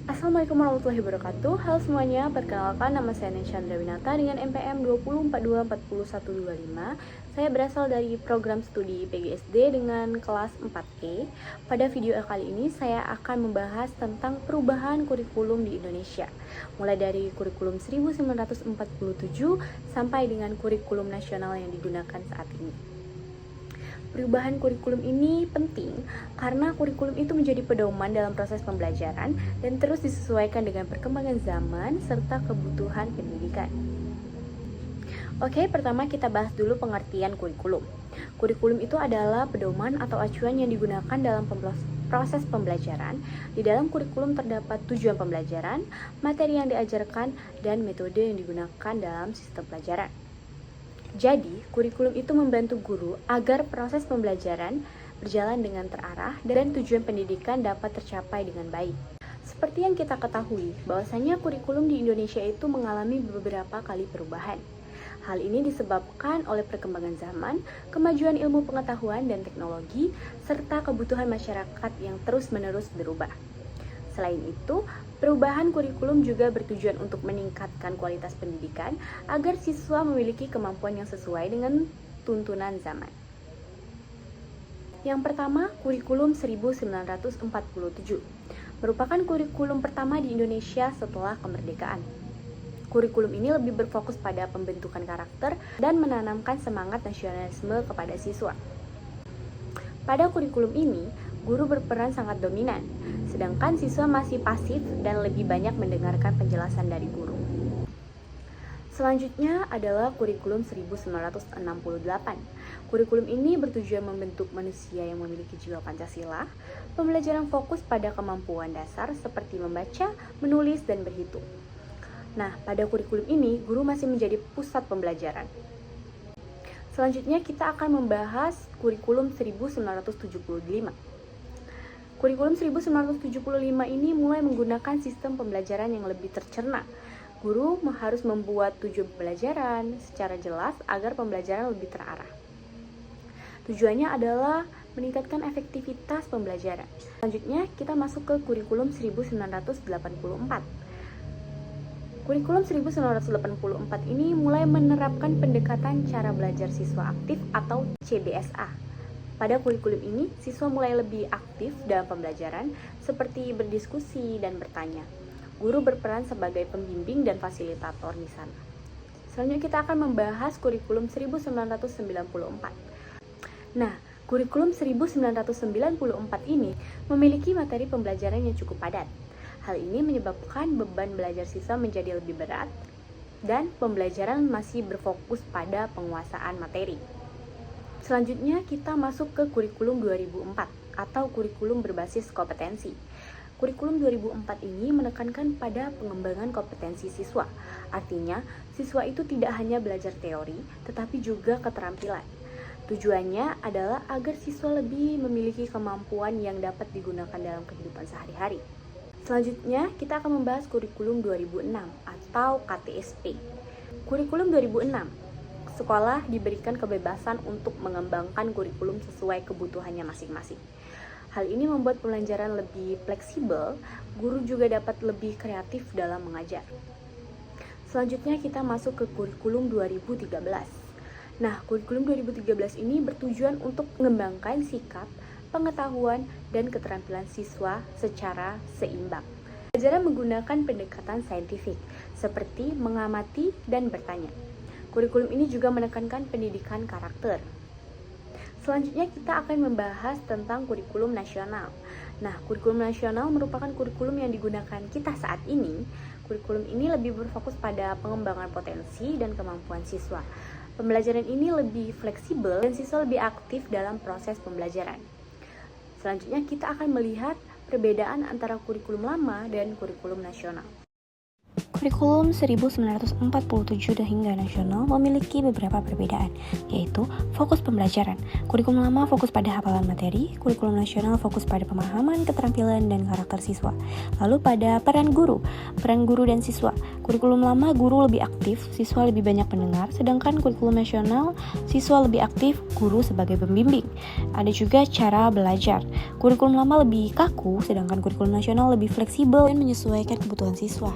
Assalamualaikum warahmatullahi wabarakatuh. Halo semuanya, perkenalkan nama saya Nen Chandra Winata dengan NPM 20424125. Saya berasal dari program studi PGSD dengan kelas 4E. Pada video kali ini saya akan membahas tentang perubahan kurikulum di Indonesia, mulai dari kurikulum 1947 sampai dengan kurikulum nasional yang digunakan saat ini. Perubahan kurikulum ini penting karena kurikulum itu menjadi pedoman dalam proses pembelajaran dan terus disesuaikan dengan perkembangan zaman serta kebutuhan pendidikan. Oke, pertama kita bahas dulu pengertian kurikulum. Kurikulum itu adalah pedoman atau acuan yang digunakan dalam proses pembelajaran. Di dalam kurikulum terdapat tujuan pembelajaran, materi yang diajarkan, dan metode yang digunakan dalam sistem pelajaran. Jadi, kurikulum itu membantu guru agar proses pembelajaran berjalan dengan terarah dan tujuan pendidikan dapat tercapai dengan baik. Seperti yang kita ketahui, bahwasanya kurikulum di Indonesia itu mengalami beberapa kali perubahan. Hal ini disebabkan oleh perkembangan zaman, kemajuan ilmu pengetahuan dan teknologi, serta kebutuhan masyarakat yang terus-menerus berubah. Selain itu, perubahan kurikulum juga bertujuan untuk meningkatkan kualitas pendidikan agar siswa memiliki kemampuan yang sesuai dengan tuntunan zaman. Yang pertama, kurikulum 1947 merupakan kurikulum pertama di Indonesia setelah kemerdekaan. Kurikulum ini lebih berfokus pada pembentukan karakter dan menanamkan semangat nasionalisme kepada siswa. Pada kurikulum ini, guru berperan sangat dominan, sedangkan siswa masih pasif dan lebih banyak mendengarkan penjelasan dari guru. Selanjutnya adalah kurikulum 1968. Kurikulum ini bertujuan membentuk manusia yang memiliki jiwa Pancasila. Pembelajaran fokus pada kemampuan dasar seperti membaca, menulis, dan berhitung. Nah, pada kurikulum ini, guru masih menjadi pusat pembelajaran. Selanjutnya kita akan membahas kurikulum 1975. Kurikulum 1975 ini mulai menggunakan sistem pembelajaran yang lebih tercerna. Guru harus membuat tujuan pembelajaran secara jelas agar pembelajaran lebih terarah. Tujuannya adalah meningkatkan efektivitas pembelajaran. Selanjutnya kita masuk ke kurikulum 1984. Kurikulum 1984 ini mulai menerapkan pendekatan cara belajar siswa aktif atau CBSA. Pada kurikulum ini, siswa mulai lebih aktif dalam pembelajaran seperti berdiskusi dan bertanya. Guru berperan sebagai pembimbing dan fasilitator di sana. Selanjutnya kita akan membahas kurikulum 1994. Nah, kurikulum 1994 ini memiliki materi pembelajaran yang cukup padat. Hal ini menyebabkan beban belajar siswa menjadi lebih berat dan pembelajaran masih berfokus pada penguasaan materi. Selanjutnya kita masuk ke kurikulum 2004 atau kurikulum berbasis kompetensi. Kurikulum 2004 ini menekankan pada pengembangan kompetensi siswa. Artinya, siswa itu tidak hanya belajar teori, tetapi juga keterampilan. Tujuannya adalah agar siswa lebih memiliki kemampuan yang dapat digunakan dalam kehidupan sehari-hari. Selanjutnya, kita akan membahas kurikulum 2006 atau KTSP. Kurikulum 2006, sekolah diberikan kebebasan untuk mengembangkan kurikulum sesuai kebutuhannya masing-masing. Hal ini membuat pembelajaran lebih fleksibel, guru juga dapat lebih kreatif dalam mengajar. Selanjutnya kita masuk ke kurikulum 2013. Nah, kurikulum 2013 ini bertujuan untuk mengembangkan sikap, pengetahuan, dan keterampilan siswa secara seimbang. Pelajaran menggunakan pendekatan saintifik, seperti mengamati dan bertanya. Kurikulum ini juga menekankan pendidikan karakter. Selanjutnya kita akan membahas tentang kurikulum nasional. Nah, kurikulum nasional merupakan kurikulum yang digunakan kita saat ini. Kurikulum ini lebih berfokus pada pengembangan potensi dan kemampuan siswa. Pembelajaran ini lebih fleksibel dan siswa lebih aktif dalam proses pembelajaran. Selanjutnya kita akan melihat perbedaan antara kurikulum lama dan kurikulum nasional. Kurikulum 1947 hingga nasional memiliki beberapa perbedaan, yaitu fokus pembelajaran. Kurikulum lama fokus pada hafalan materi, kurikulum nasional fokus pada pemahaman, keterampilan, dan karakter siswa. Lalu pada peran guru dan siswa. Kurikulum lama guru lebih aktif, siswa lebih banyak mendengar, sedangkan kurikulum nasional siswa lebih aktif, guru sebagai pembimbing. Ada juga cara belajar. Kurikulum lama lebih kaku, sedangkan kurikulum nasional lebih fleksibel dan menyesuaikan kebutuhan siswa.